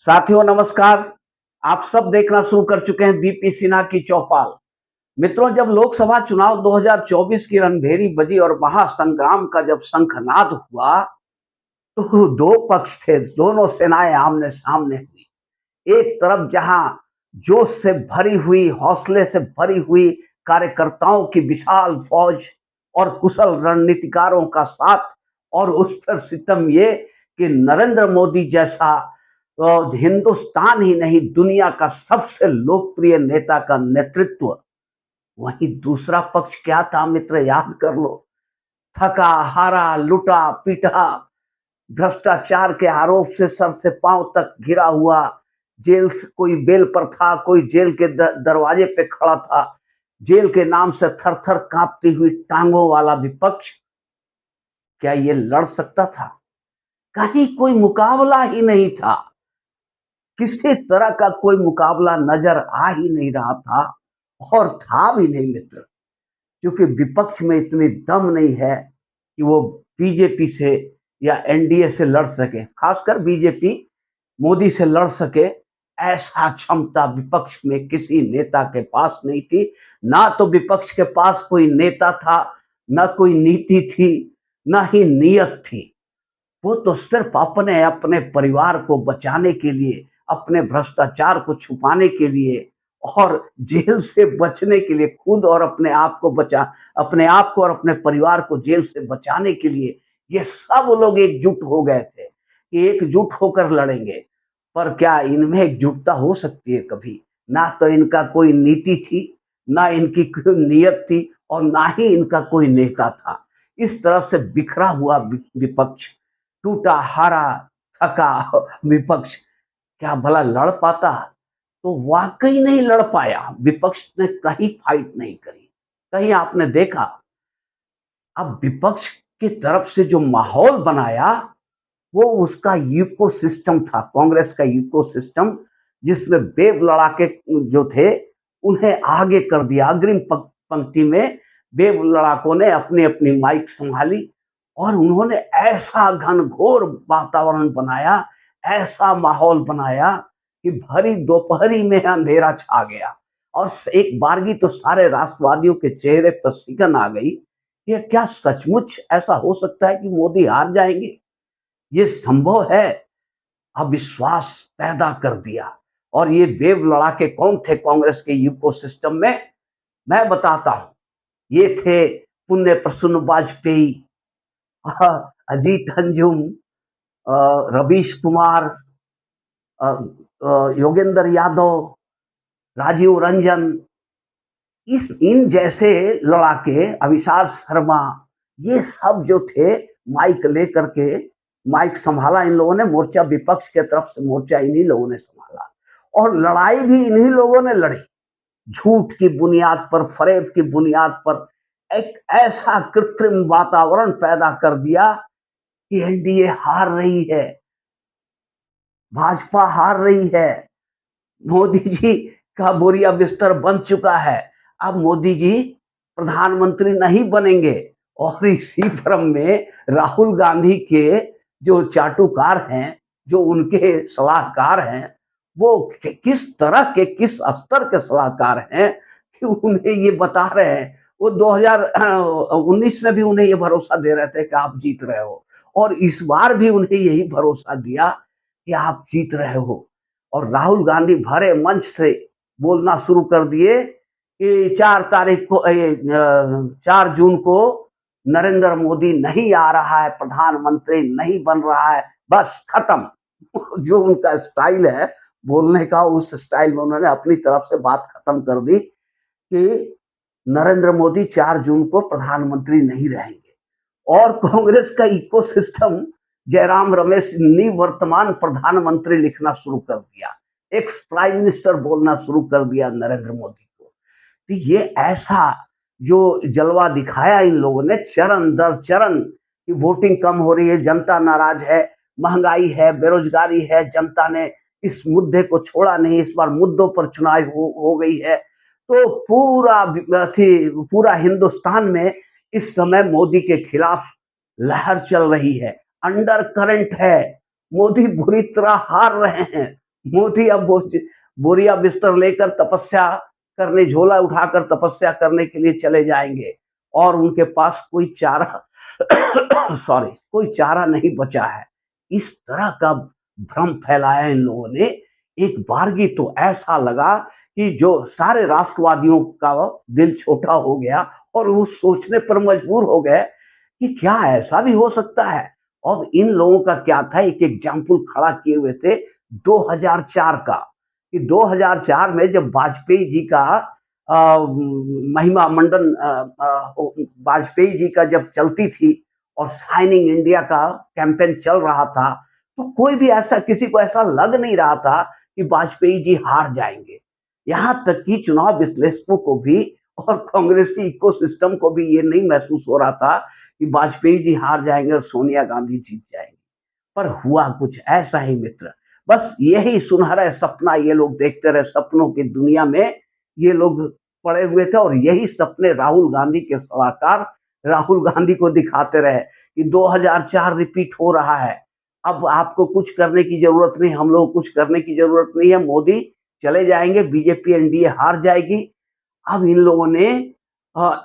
साथियों नमस्कार। आप सब देखना शुरू कर चुके हैं बीपी सिन्हा की चौपाल। मित्रों, जब लोकसभा चुनाव 2024 की रणभेरी बजी और महासंग्राम का जब शंखनाद हुआ, तो दो पक्ष थे, दोनों सेनाएं आमने सामने हुई। एक तरफ जहां जोश से भरी हुई, हौसले से भरी हुई कार्यकर्ताओं की विशाल फौज और कुशल रणनीतिकारों का साथ, और उस पर सितम ये कि नरेंद्र मोदी जैसा हिंदुस्तान ही नहीं दुनिया का सबसे लोकप्रिय नेता का नेतृत्व। वहीं दूसरा पक्ष क्या था मित्र, याद कर लो। थका हारा, लुटा पीटा, भ्रष्टाचार के आरोप से सर से पांव तक घिरा हुआ, जेल से कोई बेल पर था, कोई जेल के दरवाजे पे खड़ा था, जेल के नाम से थर थर कांपती हुई टांगों वाला विपक्ष क्या ये लड़ सकता था? कहीं कोई मुकाबला ही नहीं था। किसी तरह का कोई मुकाबला नजर आ ही नहीं रहा था, और था भी नहीं मित्र, क्योंकि विपक्ष में इतनी दम नहीं है कि वो बीजेपी से या एनडीए से लड़ सके, खासकर बीजेपी मोदी से लड़ सके। ऐसा क्षमता विपक्ष में किसी नेता के पास नहीं थी। ना तो विपक्ष के पास कोई नेता था, ना कोई नीति थी, ना ही नीयत थी। वो तो सिर्फ अपने अपने परिवार को बचाने के लिए, अपने भ्रष्टाचार को छुपाने के लिए और जेल से बचने के लिए, खुद और अपने आप को और अपने परिवार को जेल से बचाने के लिए ये सब लोग एकजुट हो गए थे कि एकजुट होकर लड़ेंगे। पर क्या इनमें एकजुटता हो सकती है कभी? ना तो इनका कोई नीति थी, ना इनकी कोई नीयत थी, और ना ही इनका कोई नेता था। इस तरह से बिखरा हुआ विपक्ष, टूटा हारा थका विपक्ष क्या भला लड़ पाता? तो वाकई नहीं लड़ पाया। विपक्ष ने कहीं फाइट नहीं करी। कहीं आपने देखा? अब विपक्ष की तरफ से जो माहौल बनाया, वो उसका इकोसिस्टम था, कांग्रेस का इकोसिस्टम, जिसमें वेव लड़ाके जो थे उन्हें आगे कर दिया। अग्रिम पंक्ति में वेव लड़ाकों ने अपनी अपनी माइक संभाली और उन्होंने ऐसा घनघोर वातावरण बनाया, ऐसा माहौल बनाया कि भरी दोपहरी में अंधेरा छा गया। और एक बारगी तो सारे राष्ट्रवादियों के चेहरे पर सिकन आ गई। ये क्या सचमुच ऐसा हो सकता है कि मोदी हार जाएंगे? ये संभव है? अविश्वास पैदा कर दिया। और ये वेव लड़ाके कौन थे कांग्रेस के इकोसिस्टम में? मैं बताता हूं। ये थे पुण्य प्रसून वाजपेयी, अजीत अंजुम, रवीश कुमार, योगेंद्र यादव, राजीव रंजन, इस इन जैसे लड़ाके, अविनाश शर्मा, ये सब जो थे माइक लेकर के, माइक संभाला इन लोगों ने। मोर्चा विपक्ष के तरफ से मोर्चा इन्हीं लोगों ने संभाला और लड़ाई भी इन्हीं लोगों ने लड़ी। झूठ की बुनियाद पर, फरेब की बुनियाद पर एक ऐसा कृत्रिम वातावरण पैदा कर दिया कि एनडीए हार रही है, भाजपा हार रही है, मोदी जी का बोरिया बिस्तर बन चुका है, अब मोदी जी प्रधानमंत्री नहीं बनेंगे। और इसी भ्रम में राहुल गांधी के जो चाटुकार हैं, जो उनके सलाहकार हैं, वो किस तरह के, किस स्तर के सलाहकार हैं कि उन्हें ये बता रहे हैं। वो 2019 में भी उन्हें ये भरोसा दे रहे थे कि आप जीत रहे हो, और इस बार भी उन्हें यही भरोसा दिया कि आप जीत रहे हो। और राहुल गांधी भरे मंच से बोलना शुरू कर दिए कि 4 जून को नरेंद्र मोदी नहीं आ रहा है, प्रधानमंत्री नहीं बन रहा है, बस खत्म। जो उनका स्टाइल है बोलने का, उस स्टाइल में उन्होंने अपनी तरफ से बात खत्म कर दी कि नरेंद्र मोदी 4 जून को प्रधानमंत्री नहीं रहेंगे। और कांग्रेस का इकोसिस्टम जयराम रमेश ने वर्तमान प्रधानमंत्री लिखना शुरू कर दिया, एक्स प्राइम मिनिस्टर बोलना शुरू कर दिया नरेंद्र मोदी को। तो ये ऐसा जो जलवा दिखाया इन लोगों ने चरण दर चरण, कि वोटिंग कम हो रही है, जनता नाराज है, महंगाई है, बेरोजगारी है, जनता ने इस मुद्दे को छोड़ा नहीं, इस बार मुद्दों पर चुनाव हो गई है। तो पूरा हिंदुस्तान में इस समय मोदी के खिलाफ लहर चल रही है, अंडर करंट है, मोदी बुरी तरह हार रहे हैं। मोदी अब बोरिया बिस्तर लेकर तपस्या करने, झोला उठाकर तपस्या करने के लिए चले जाएंगे और उनके पास कोई चारा सॉरी, कोई चारा नहीं बचा है। इस तरह का भ्रम फैलाया इन लोगों ने। एक बारगी तो ऐसा लगा कि जो सारे राष्ट्रवादियों का दिल छोटा हो गया और वो सोचने पर मजबूर हो गए कि क्या ऐसा भी हो सकता है। अब इन लोगों का क्या था, एक एग्जाम्पल खड़ा किए हुए थे 2004 का, कि 2004 में जब वाजपेयी जी का महिमा मंडन वाजपेयी जी का जब चलती थी और शाइनिंग इंडिया का कैंपेन चल रहा था, तो कोई भी ऐसा, किसी को ऐसा लग नहीं रहा था कि वाजपेयी जी हार जाएंगे। यहाँ तक कि चुनाव विश्लेषकों को भी और कांग्रेसी इकोसिस्टम को भी ये नहीं महसूस हो रहा था कि वाजपेयी जी हार जाएंगे और सोनिया गांधी जीत जाएंगे। पर हुआ कुछ ऐसा ही मित्र। बस यही सुनहरा सपना ये लोग देखते रहे, सपनों की दुनिया में ये लोग पड़े हुए थे और यही सपने राहुल गांधी के सलाहकार राहुल गांधी को दिखाते रहे कि 2004 रिपीट हो रहा है। अब आपको कुछ करने की जरूरत नहीं, हम लोग कुछ करने की जरूरत नहीं है, मोदी चले जाएंगे, बीजेपी एनडीए हार जाएगी। अब इन लोगों ने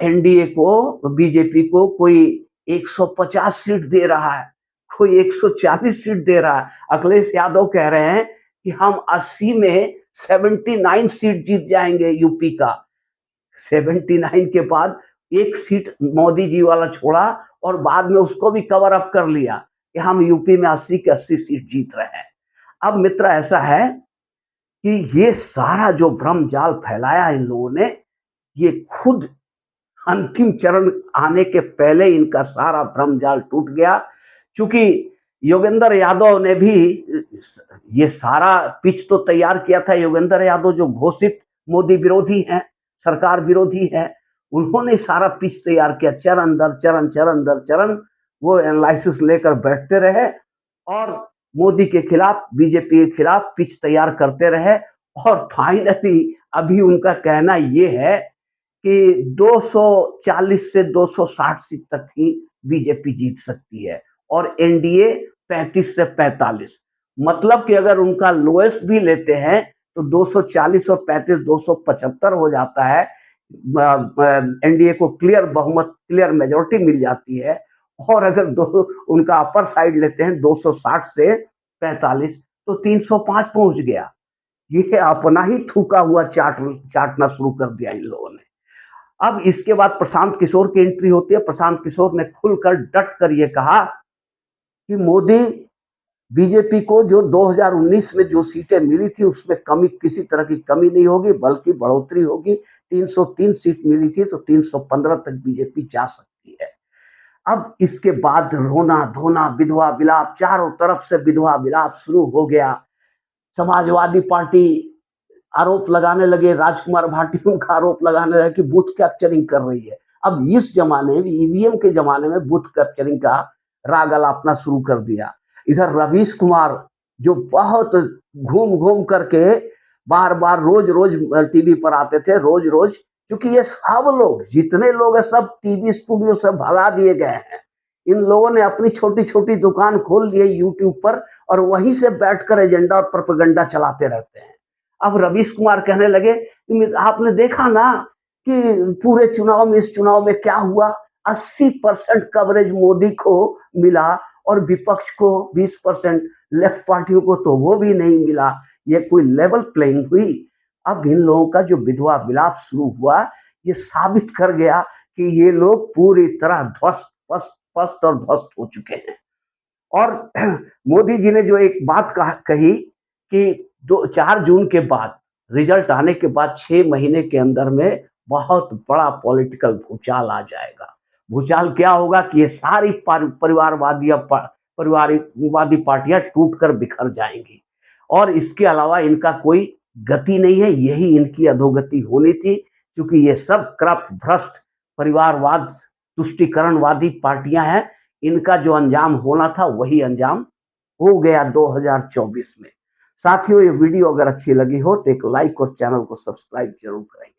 एनडीए को, बीजेपी को कोई 150 सीट दे रहा है, कोई 140 सीट दे रहा है। अखिलेश यादव कह रहे हैं कि हम 80 में 79 सीट जीत जाएंगे यूपी का। 79 के बाद एक सीट मोदी जी वाला छोड़ा और बाद में उसको भी कवर अप कर लिया कि हम यूपी में 80 के 80 सीट जीत रहे हैं। अब मित्र ऐसा है कि ये सारा जो भ्रम जाल फैलाया इन लोगों ने, ये खुद अंतिम चरण आने के पहले इनका सारा भ्रम जाल टूट गया। चूंकि योगेंद्र यादव ने भी ये सारा पिच तो तैयार किया था। योगेंद्र यादव जो घोषित मोदी विरोधी हैं, सरकार विरोधी है, उन्होंने सारा पिच तैयार किया, चरण दर चरण, चरण दर चरण वो एनालिसिस लेकर बैठते रहे और मोदी के खिलाफ, बीजेपी के खिलाफ पिच तैयार करते रहे। और फाइनली अभी उनका कहना ये है कि 240 से 260 सीट तक ही बीजेपी जीत सकती है और एनडीए 35 से 45। मतलब कि अगर उनका लोएस्ट भी लेते हैं तो 240 और 35 275 हो जाता है। एनडीए को क्लियर बहुमत, क्लियर मेजोरिटी मिल जाती है। और अगर उनका अपर साइड लेते हैं 260 से 45 तो 305 पहुंच गया। ये अपना ही थूका हुआ चाटना शुरू कर दिया इन लोगों ने। अब इसके बाद प्रशांत किशोर की एंट्री होती है। प्रशांत किशोर ने खुलकर डट कर ये कहा कि मोदी, बीजेपी को जो 2019 में जो सीटें मिली थी उसमें कमी, किसी तरह की कमी नहीं होगी, बल्कि बढ़ोतरी होगी। 303 सीट मिली थी तो 315 तक बीजेपी जा सकती है। अब इसके बाद रोना धोना, विधवा विलाप, चारों तरफ से विधवा विलाप शुरू हो गया। समाजवादी पार्टी आरोप लगाने लगे, राजकुमार भाटी उनका आरोप लगाने लगे कि बूथ कैप्चरिंग कर रही है। अब इस जमाने में, ईवीएम के जमाने में बूथ कैप्चरिंग का राग अलापना शुरू कर दिया। इधर रवीश कुमार जो बहुत घूम घूम करके बार बार रोज रोज टीवी पर आते थे, रोज रोज, क्योंकि ये सब लोग, जितने लोग हैं, सब टीवी स्टूडियो से भगा दिए गए हैं। इन लोगों ने अपनी छोटी छोटी दुकान खोल ली है यूट्यूब पर और वहीं से बैठकर एजेंडा और प्रोपेगेंडा चलाते रहते हैं। अब रवीश कुमार कहने लगे, आपने देखा ना कि पूरे चुनाव में, इस चुनाव में क्या हुआ, 80% कवरेज मोदी को मिला और विपक्ष को 20%, लेफ्ट पार्टियों को तो वो भी नहीं मिला। ये कोई लेवल प्लेइंग हुई? अब इन लोगों का जो विधवा विलाप शुरू हुआ, ये साबित कर गया कि ये लोग पूरी तरह ध्वस्त पस्त और ध्वस्त हो चुके हैं। और मोदी जी ने जो एक बात कही कि 4 जून के बाद, रिजल्ट आने के बाद 6 महीने के अंदर में बहुत बड़ा पॉलिटिकल भूचाल आ जाएगा। भूचाल क्या होगा कि ये सारी परिवारवादी पार्टियां टूटकर बिखर जाएंगी और इसके अलावा इनका कोई गति नहीं है। यही इनकी अधोगति होनी थी, क्योंकि ये सब करप्ट, भ्रष्ट, परिवारवाद, तुष्टिकरणवादी पार्टियां हैं। इनका जो अंजाम होना था वही अंजाम हो गया 2024 में। साथियों, ये वीडियो अगर अच्छी लगी हो तो एक लाइक और चैनल को सब्सक्राइब जरूर करें।